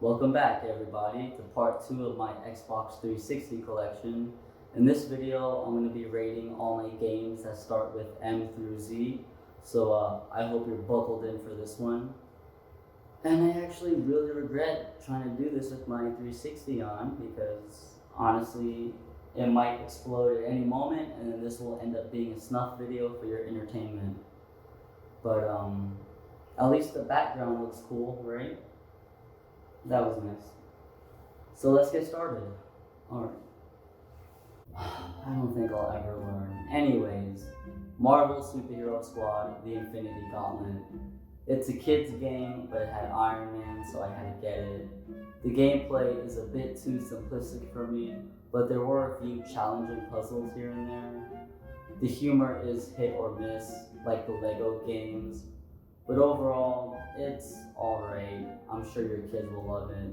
Welcome back everybody to part 2 of my Xbox 360 collection. In this video, I'm going to be rating all my games that start with M through Z. So I hope you're buckled in for this one. And I actually really regret trying to do this with my 360 on because honestly, it might explode at any moment and then this will end up being a snuff video for your entertainment. But at least the background looks cool, right? That was nice. So let's get started. Alright. I don't think I'll ever learn. Anyways, Marvel Superhero Squad, The Infinity Gauntlet. It's a kid's game, but it had Iron Man, so I had to get it. The gameplay is a bit too simplistic for me, but there were a few challenging puzzles here and there. The humor is hit or miss, like the Lego games, but overall, it's alright. I'm sure your kids will love it.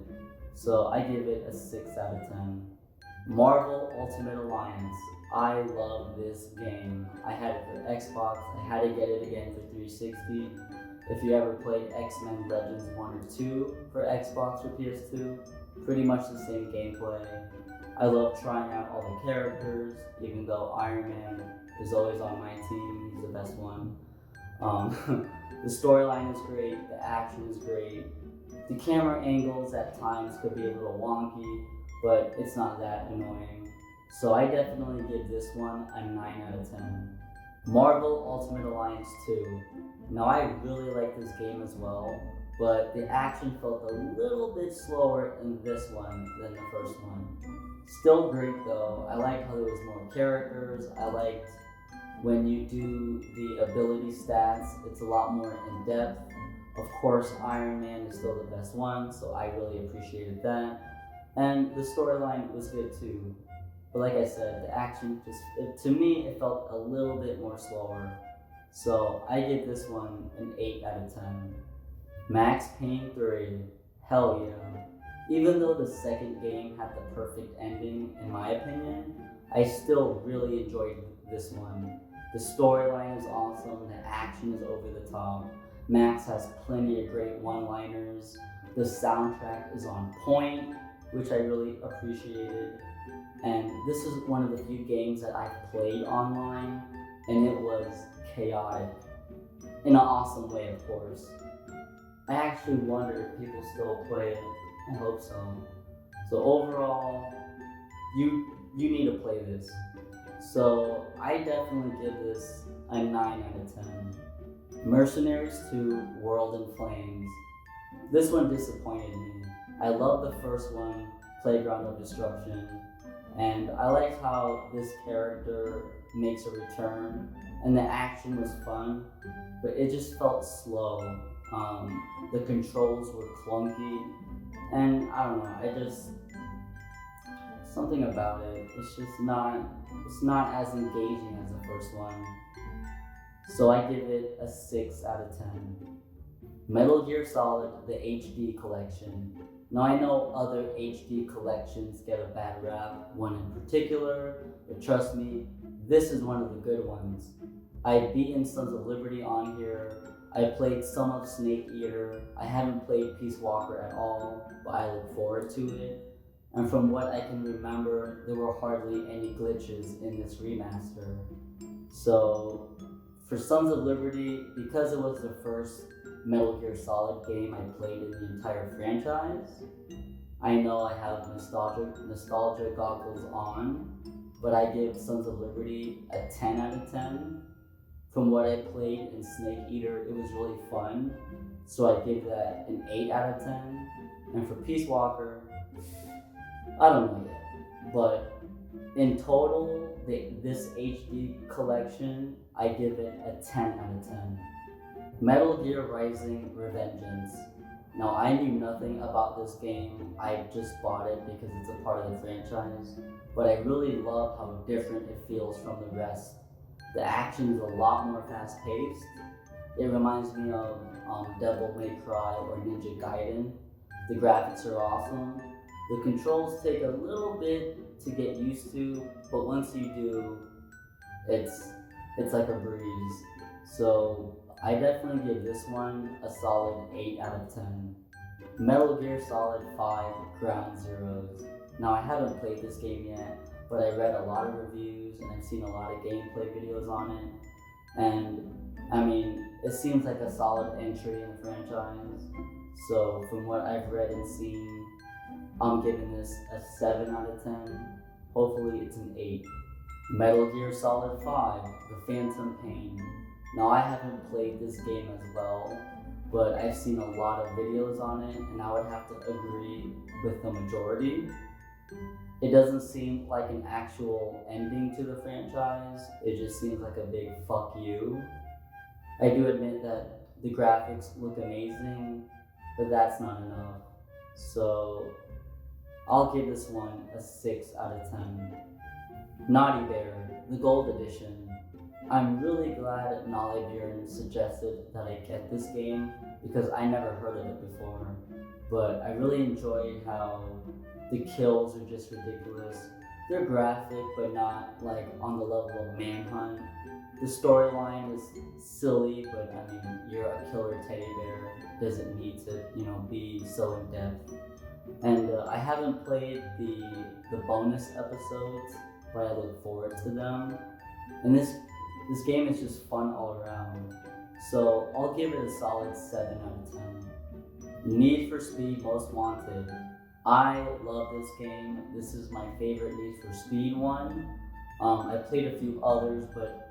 So I give it a 6 out of 10. Marvel Ultimate Alliance. I love this game. I had it for Xbox. I had to get it again for 360. If you ever played X-Men Legends 1 or 2 for Xbox or PS2, pretty much the same gameplay. I love trying out all the characters, even though Iron Man is always on my team. He's the best one. The storyline is great, the action is great. The camera angles at times could be a little wonky, but it's not that annoying. So I definitely give this one a 9 out of 10. Marvel Ultimate Alliance 2. Now I really like this game as well, but the action felt a little bit slower in this one than the first one. Still great though. I liked how there was more characters. I liked when you do the ability stats, it's a lot more in depth. Of course, Iron Man is still the best one, so I really appreciated that. And the storyline was good too. But like I said, the action to me, it felt a little bit more slower. So I give this one an 8 out of 10. Max Payne 3, hell yeah. Even though the second game had the perfect ending, in my opinion, I still really enjoyed this one. The storyline is awesome, the action is over the top. Max has plenty of great one-liners. The soundtrack is on point, which I really appreciated. And this is one of the few games that I've played online, and it was chaotic. In an awesome way, of course. I actually wonder if people still play it. I hope so. So overall, you need to play this. So I definitely give this a 9 out of 10. Mercenaries 2 World in Flames. This one disappointed me. I love the first one, Playground of Destruction, and I liked how this character makes a return, and the action was fun, but it just felt slow. The controls were clunky, and I don't know, something about it, it's not as engaging as the first one. So I give it a 6 out of 10. Metal Gear Solid, the HD collection. Now I know other HD collections get a bad rap, one in particular, but trust me, this is one of the good ones. I've beaten Sons of Liberty on here, I played some of Snake Eater, I haven't played Peace Walker at all, but I look forward to it. And from what I can remember, there were hardly any glitches in this remaster. So for Sons of Liberty, because it was the first Metal Gear Solid game I played in the entire franchise, I know I have nostalgia goggles on, but I give Sons of Liberty a 10 out of 10. From what I played in Snake Eater, it was really fun, so I give that an 8 out of 10. And for Peace Walker, I don't know yet, but in total, this HD collection, I give it a 10 out of 10. Metal Gear Rising: Revengeance. Now I knew nothing about this game, I just bought it because it's a part of the franchise, but I really love how different it feels from the rest. The action is a lot more fast paced. It reminds me of Devil May Cry or Ninja Gaiden. The graphics are awesome. The controls take a little bit to get used to, but once you do, it's like a breeze. So I definitely give this one a solid 8 out of 10. Metal Gear Solid 5 Ground Zeroes. Now I haven't played this game yet, but I read a lot of reviews and I've seen a lot of gameplay videos on it. And I mean, it seems like a solid entry in the franchise. So from what I've read and seen, I'm giving this a 7 out of 10. Hopefully it's an 8. Metal Gear Solid 5, The Phantom Pain. Now I haven't played this game as well, but I've seen a lot of videos on it and I would have to agree with the majority. It doesn't seem like an actual ending to the franchise, it just seems like a big fuck you. I do admit that the graphics look amazing, but that's not enough. So I'll give this one a 6 out of 10. Naughty Bear, the Gold Edition. I'm really glad onlyDROO suggested that I get this game because I never heard of it before. But I really enjoyed how the kills are just ridiculous. They're graphic, but not like on the level of Manhunt. The storyline is silly, but I mean, you're a killer teddy bear. Doesn't need to, be so in depth. And I haven't played the bonus episodes, but I look forward to them. And this game is just fun all around. So I'll give it a solid 7 out of 10. Need for Speed Most Wanted. I love this game. This is my favorite Need for Speed one. I played a few others, but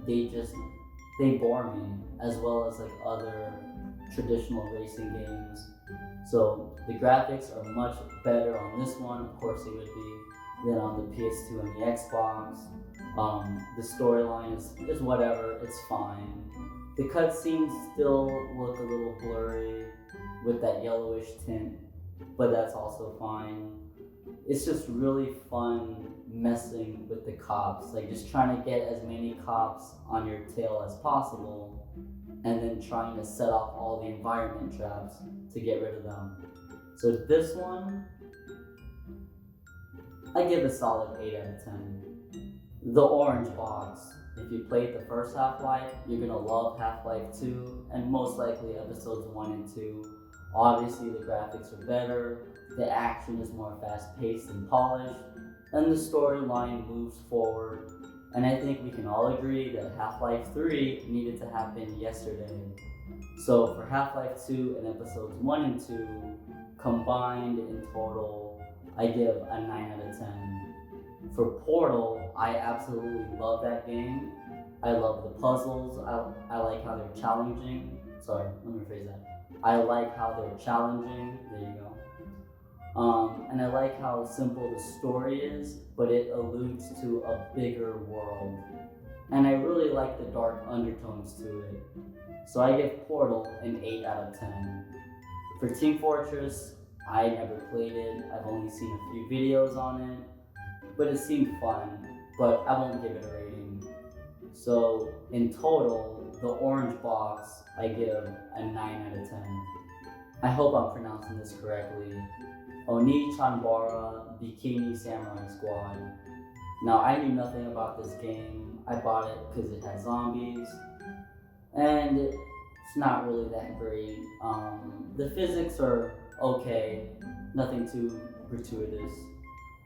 they bore me, as well as like other traditional racing games. So the graphics are much better on this one, of course they would be, than on the PS2 and the Xbox. The storyline is whatever, it's fine. The cutscenes still look a little blurry with that yellowish tint, but that's also fine. It's just really fun messing with the cops, like just trying to get as many cops on your tail as possible and then trying to set off all the environment traps to get rid of them. So this one, I give a solid 8 out of 10. The Orange Box. If you played the first Half-Life, you're gonna love Half-Life 2 and most likely episodes 1 and 2. Obviously the graphics are better, the action is more fast-paced and polished, and the storyline moves forward. And I think we can all agree that Half-Life 3 needed to happen yesterday. So for Half-Life 2 and episodes 1 and 2, combined in total, I give a 9 out of 10. For Portal, I absolutely love that game. I love the puzzles, I like how they're challenging. Sorry, let me rephrase that. I like how they're challenging, there you go. And I like how simple the story is, but it alludes to a bigger world. And I really like the dark undertones to it. So I give Portal an 8 out of 10. For Team Fortress, I never played it. I've only seen a few videos on it, but it seemed fun, but I won't give it a rating. So in total, the Orange Box, I give a 9 out of 10. I hope I'm pronouncing this correctly. Oni Chanbara Bikini Samurai Squad. Now I knew nothing about this game. I bought it because it had zombies, and it's not really that great. The physics are okay, nothing too gratuitous,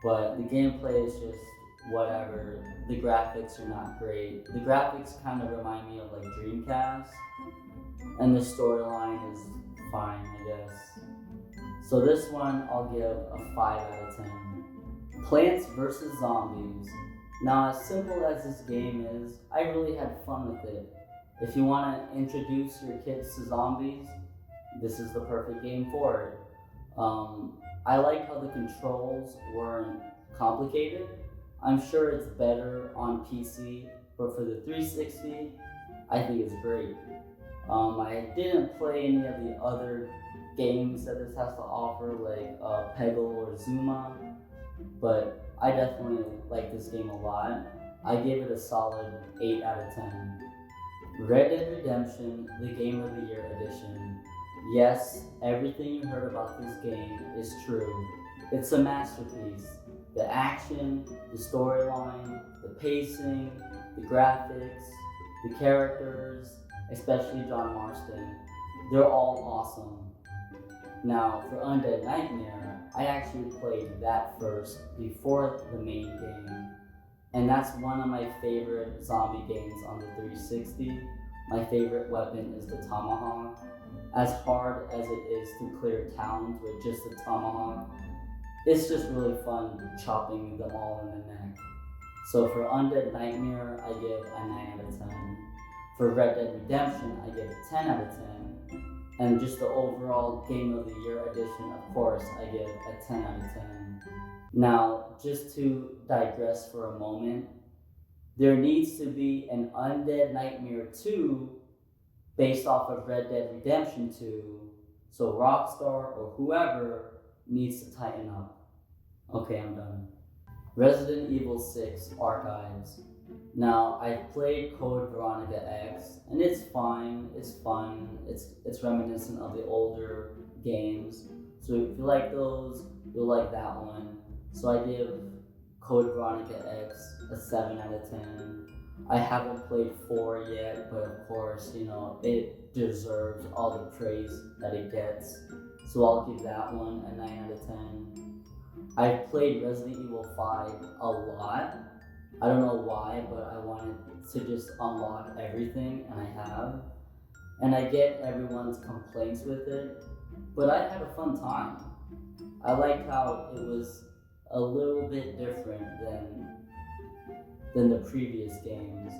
but the gameplay is just whatever. The graphics are not great. The graphics kind of remind me of like Dreamcast, and the storyline is fine, I guess. So this one I'll give a 5 out of 10. Plants vs. Zombies. Now as simple as this game is, I really had fun with it. If you want to introduce your kids to zombies, this is the perfect game for it. I like how the controls weren't complicated. I'm sure it's better on PC, but for the 360, I think it's great. I didn't play any of the other games that this has to offer, like Peggle or Zuma, but I definitely like this game a lot. I gave it a solid 8 out of 10. Red Dead Redemption, the Game of the Year edition. Yes, everything you heard about this game is true. It's a masterpiece. The action, the storyline, the pacing, the graphics, the characters, especially John Marston, they're all awesome. Now, for Undead Nightmare, I actually played that first before the main game, and that's one of my favorite zombie games on the 360. My favorite weapon is the tomahawk. As hard as it is to clear towns with just the tomahawk, it's just really fun chopping them all in the neck. So for Undead Nightmare, I give a 9 out of 10. For Red Dead Redemption, I give a 10 out of 10. And just the overall Game of the Year edition, of course, I give a 10 out of 10. Now, just to digress for a moment, there needs to be an Undead Nightmare 2 based off of Red Dead Redemption 2, so Rockstar or whoever needs to tighten up. Okay, I'm done. Resident Evil 6 Archives. Now, I've played Code Veronica X, and it's fine, it's fun, it's reminiscent of the older games. So if you like those, you'll like that one. So I give Code Veronica X a 7 out of 10. I haven't played 4 yet, but of course, it deserves all the praise that it gets. So I'll give that one a 9 out of 10. I've played Resident Evil 5 a lot. I don't know why, but I wanted to just unlock everything, and I have. And I get everyone's complaints with it, but I had a fun time. I liked how it was a little bit different than the previous games.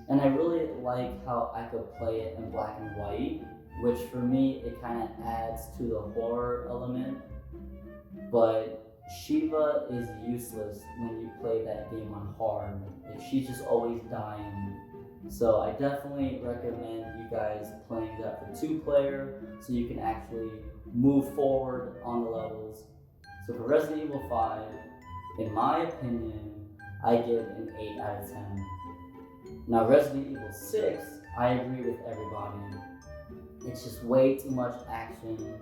And I really like how I could play it in black and white, which for me, it kind of adds to the horror element. But Shiva is useless when you play that game on hard. Like, she's just always dying. So I definitely recommend you guys playing that for 2-player so you can actually move forward on the levels. So for Resident Evil 5, in my opinion, I give an 8 out of 10. Now Resident Evil 6, I agree with everybody. It's just way too much action.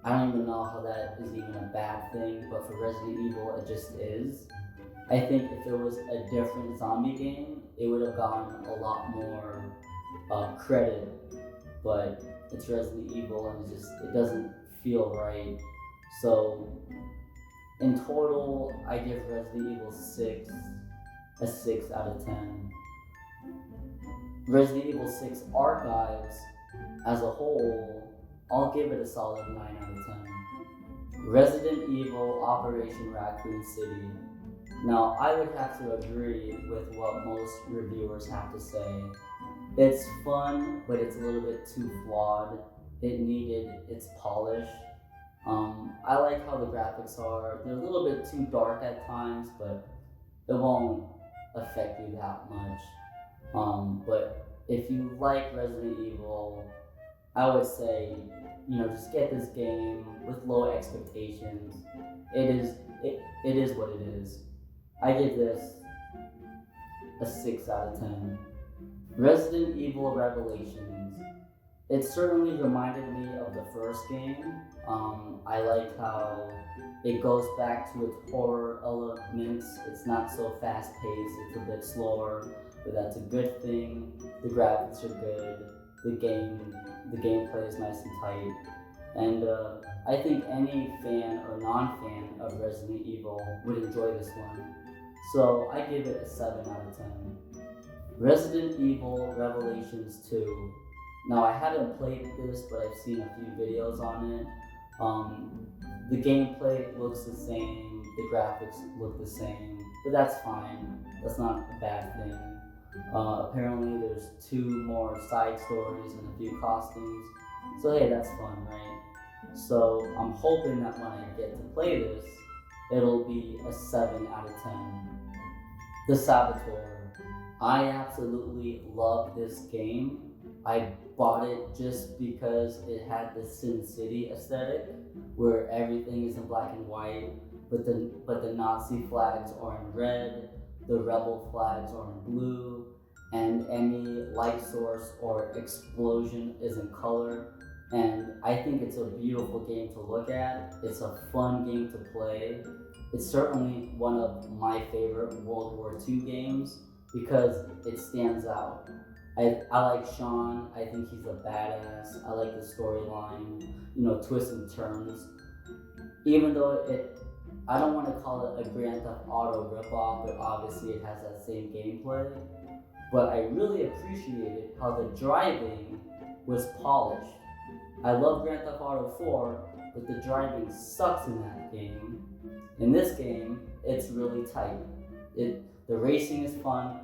I don't even know how that is even a bad thing, but for Resident Evil, it just is. I think if it was a different zombie game, it would have gotten a lot more credit, but it's Resident Evil and it doesn't feel right. So in total, I give Resident Evil 6 a 6 out of 10. Resident Evil 6 Archives as a whole, I'll give it a solid 9 out of 10. Resident Evil Operation Raccoon City. Now, I would have to agree with what most reviewers have to say. It's fun, but it's a little bit too flawed. It needed its polish. I like how the graphics are. They're a little bit too dark at times, but it won't affect you that much. But if you like Resident Evil, I would say, just get this game with low expectations. It is what it is. I give this a 6 out of 10. Resident Evil Revelations. It certainly reminded me of the first game. I like how it goes back to its horror elements. It's not so fast-paced, it's a bit slower, but that's a good thing. The graphics are good. The gameplay is nice and tight. And I think any fan or non-fan of Resident Evil would enjoy this one. So I give it a 7 out of 10. Resident Evil Revelations 2. Now I haven't played this, but I've seen a few videos on it. The gameplay looks the same, the graphics look the same, but that's fine. That's not a bad thing. Apparently there's 2 more side stories and a few costumes. So hey, that's fun, right? So I'm hoping that when I get to play this, it'll be a 7 out of 10. The Saboteur. I absolutely love this game. I bought it just because it had the Sin City aesthetic, where everything is in black and white, but the Nazi flags are in red, the rebel flags are in blue, and any light source or explosion is in color. And I think it's a beautiful game to look at. It's a fun game to play. It's certainly one of my favorite World War II games because it stands out. I like Sean. I think he's a badass. I like the storyline, twists and turns. Even though I don't want to call it a Grand Theft Auto ripoff, but obviously it has that same gameplay. But I really appreciated how the driving was polished. I love Grand Theft Auto 4, but the driving sucks in that game. In this game, it's really tight. The racing is fun.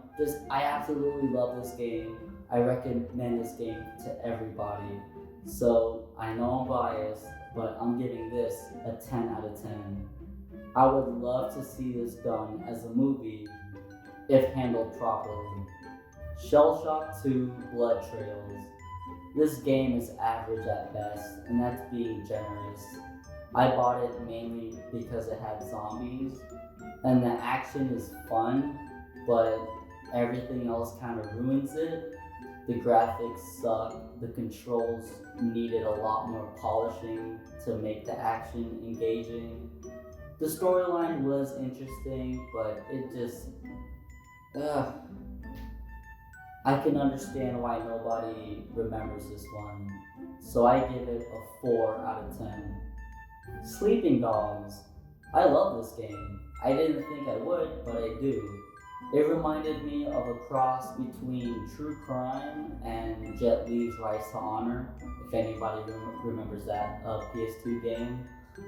I absolutely love this game. I recommend this game to everybody. So I know I'm biased, but I'm giving this a 10 out of 10. I would love to see this done as a movie if handled properly. Shell Shock 2 Blood Trails. This game is average at best, and that's being generous. I bought it mainly because it had zombies, and the action is fun, but everything else kind of ruins it. The graphics suck, the controls needed a lot more polishing to make the action engaging. The storyline was interesting, but it just, I can understand why nobody remembers this one. So I give it a 4 out of 10. Sleeping Dogs. I love this game. I didn't think I would, but I do. It reminded me of a cross between True Crime and Jet Li's Rise to Honor, if anybody remembers that PS2 game.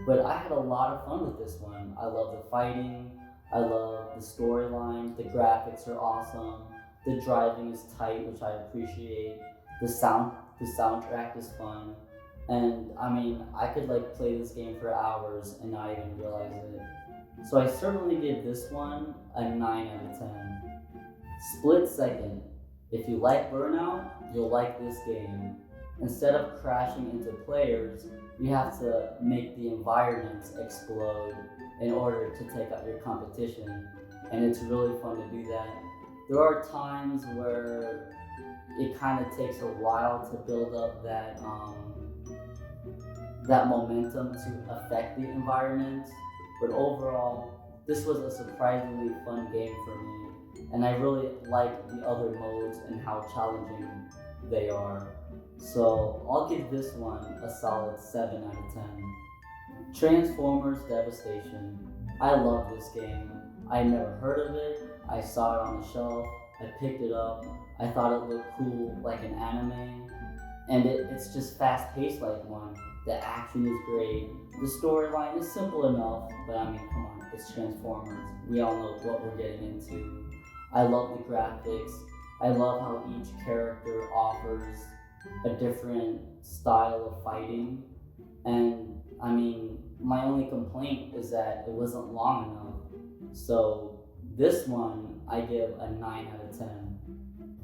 But I had a lot of fun with this one. I love the fighting, I love the storyline, the graphics are awesome, the driving is tight, which I appreciate, the soundtrack is fun, and I mean, I could play this game for hours and not even realize it. So I certainly give this one a 9 out of 10. Split Second. If you like Burnout, you'll like this game. Instead of crashing into players, you have to make the environments explode in order to take out your competition, and it's really fun to do that. There are times where it kind of takes a while to build up that momentum to affect the environment, but overall, this was a surprisingly fun game for me, and I really like the other modes and how challenging they are. So I'll give this one a solid 7 out of 10. Transformers Devastation. I love this game. I never heard of it. I saw it on the shelf. I picked it up. I thought it looked cool like an anime. And it's just fast-paced like one. The action is great. The storyline is simple enough, but I mean, come on, it's Transformers. We all know what we're getting into. I love the graphics. I love how each character offers a different style of fighting. And I mean, my only complaint is that it wasn't long enough. So this one, I give a 9 out of 10.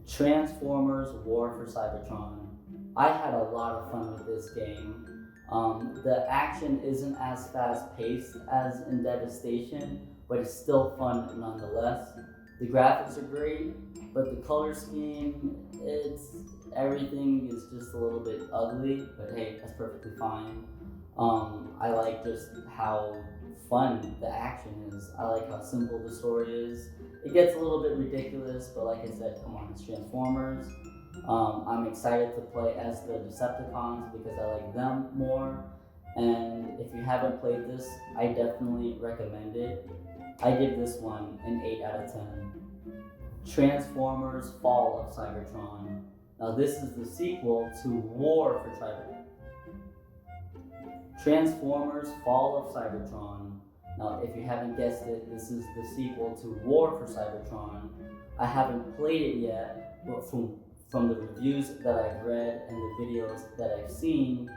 Transformers War for Cybertron. I had a lot of fun with this game. The action isn't as fast-paced as in Devastation, but it's still fun nonetheless. The graphics are great, but the color scheme, everything is just a little bit ugly, but hey, that's perfectly fine. I like just how fun the action is. I like how simple the story is. It gets a little bit ridiculous, but like I said, come on, it's Transformers. I'm excited to play as the Decepticons because I like them more. And if you haven't played this, I definitely recommend it. I give this one an 8 out of 10. Transformers Fall of Cybertron. Now this is the sequel to War for Cybertron. Transformers Fall of Cybertron. Now if you haven't guessed it, this is the sequel to War for Cybertron. I haven't played it yet, but from the reviews that I've read and the videos that I've seen,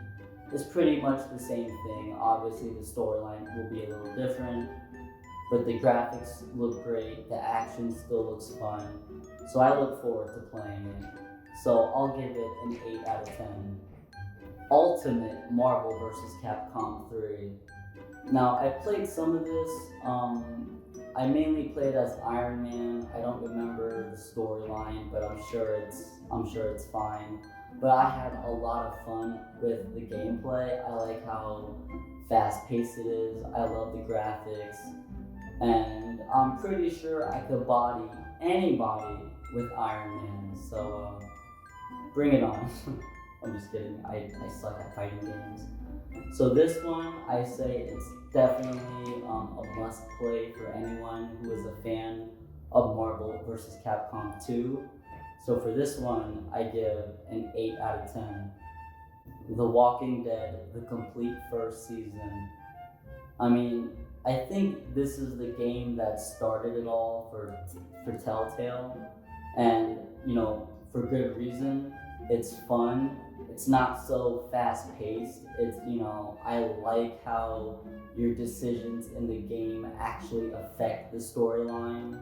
it's pretty much the same thing. Obviously the storyline will be a little different, but the graphics look great, the action still looks fun, so I look forward to playing it. So I'll give it an 8 out of 10. Ultimate Marvel vs. Capcom 3. Now I played some of this, I mainly played as Iron Man. I don't remember the storyline, but I'm sure it's fine. But I had a lot of fun with the gameplay. I like how fast-paced it is. I love the graphics. And I'm pretty sure I could body anybody with Iron Man. So bring it on. I'm just kidding. I suck at fighting games. So this one, I say it's definitely a must play for anyone who is a fan of Marvel vs. Capcom 2. So for this one, I give an 8 out of 10. The Walking Dead, the complete first season. I mean, I think this is the game that started it all for Telltale, and for good reason. It's fun. It's not so fast paced. It's I like how your decisions in the game actually affect the storyline.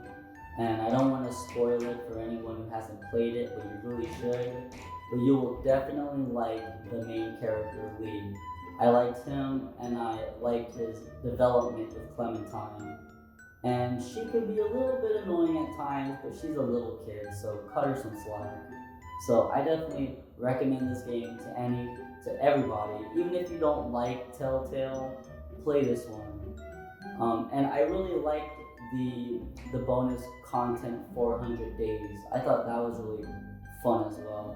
And I don't want to spoil it for anyone who hasn't played it, but you really should. But you will definitely like the main character, Lee. I liked him, and I liked his development with Clementine. And she could be a little bit annoying at times, but she's a little kid, so cut her some slack. So I definitely recommend this game to everybody. Even if you don't like Telltale, play this one. And I really liked the bonus content 400 days. I thought that was really fun as well.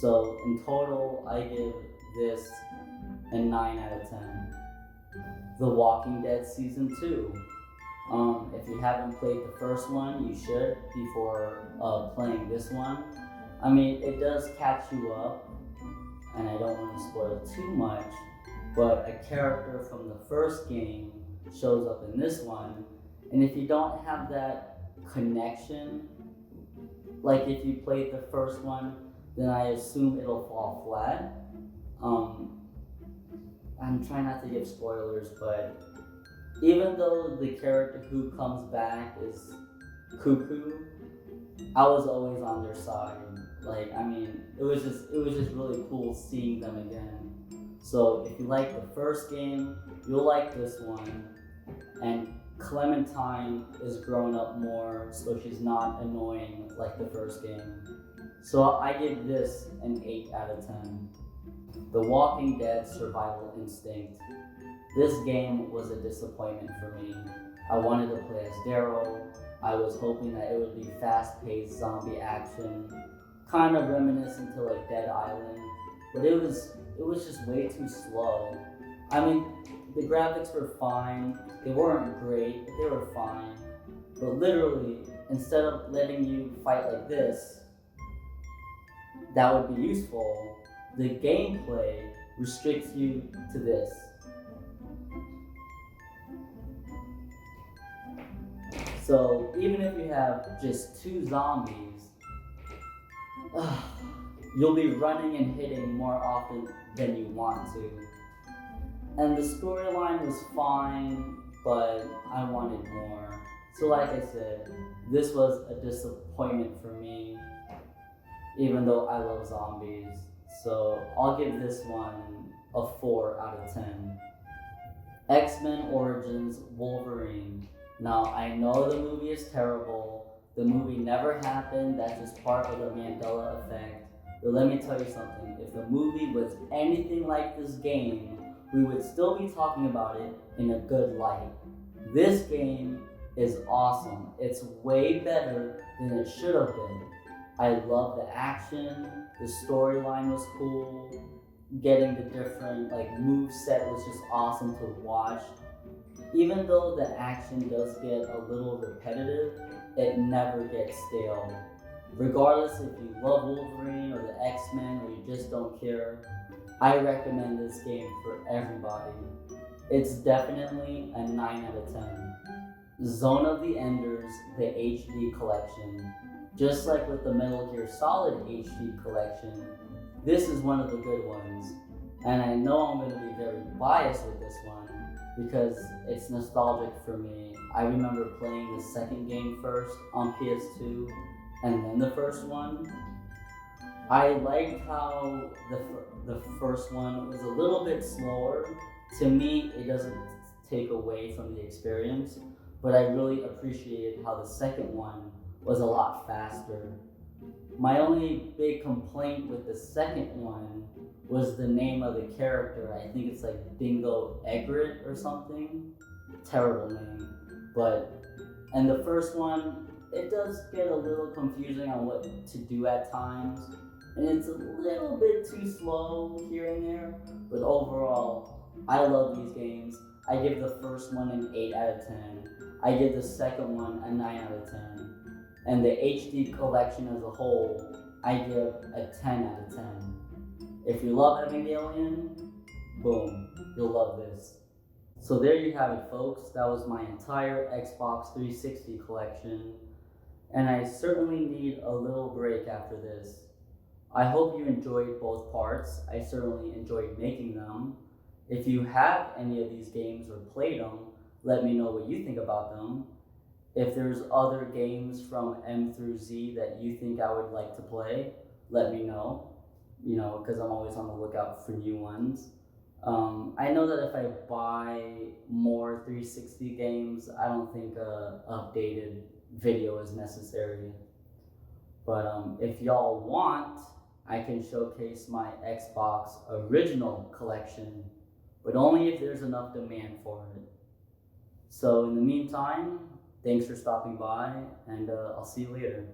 So in total, I give this a 9 out of 10. The Walking Dead Season 2. If you haven't played the first one, you should before playing this one. I mean, it does catch you up, and I don't want to spoil too much, but a character from the first game shows up in this one, and if you don't have that connection, like if you played the first one, then I assume it'll fall flat. I'm trying not to give spoilers, but even though the character who comes back is cuckoo, I was always on their side. Like, I mean, it was just really cool seeing them again. So if you like the first game, you'll like this one. And Clementine is grown up more, so she's not annoying like the first game. So I give this an 8 out of 10. The Walking Dead Survival Instinct. This game was a disappointment for me. I wanted to play as Daryl. I was hoping that it would be fast-paced zombie action, kind of reminiscent to like Dead Island, but it was just way too slow. I mean, the graphics were fine. They weren't great, but they were fine. But literally, instead of letting you fight like this, that would be useful, the gameplay restricts you to this. So even if you have just 2 zombies, you'll be running and hitting more often than you want to. And the storyline was fine, but I wanted more. So like I said, this was a disappointment for me, even though I love zombies. So I'll give this one a 4 out of 10. X-Men Origins Wolverine. Now, I know the movie is terrible. The movie never happened. That's just part of the Mandela effect. But let me tell you something. If the movie was anything like this game, we would still be talking about it in a good light. This game is awesome. It's way better than it should have been. I love the action. The storyline was cool. Getting the different move set was just awesome to watch. Even though the action does get a little repetitive, it never gets stale. Regardless if you love Wolverine or the X-Men or you just don't care, I recommend this game for everybody. It's definitely a 9 out of 10. Zone of the Enders, the HD collection. Just like with the Metal Gear Solid HD collection, this is one of the good ones. And I know I'm going to be very biased with this one because it's nostalgic for me. I remember playing the second game first on PS2 and then the first one. I liked how the first one was a little bit slower. To me, it doesn't take away from the experience, but I really appreciated how the second one was a lot faster. My only big complaint with the second one was the name of the character. I think it's like Dingo Egret or something. Terrible name. And the first one, it does get a little confusing on what to do at times. and it's a little bit too slow here and there, but overall, I love these games. I give the first one an 8 out of 10. I give the second one a 9 out of 10. And the HD collection as a whole, I give a 10 out of 10. If you love Evangelion, boom, you'll love this. So there you have it, folks. That was my entire Xbox 360 collection. And I certainly need a little break after this. I hope you enjoyed both parts. I certainly enjoyed making them. If you have any of these games or played them, let me know what you think about them. If there's other games from M through Z that you think I would like to play, let me know, because I'm always on the lookout for new ones. I know that if I buy more 360 games, I don't think an updated video is necessary. But if y'all want, I can showcase my Xbox original collection, but only if there's enough demand for it. So in the meantime, thanks for stopping by, and I'll see you later.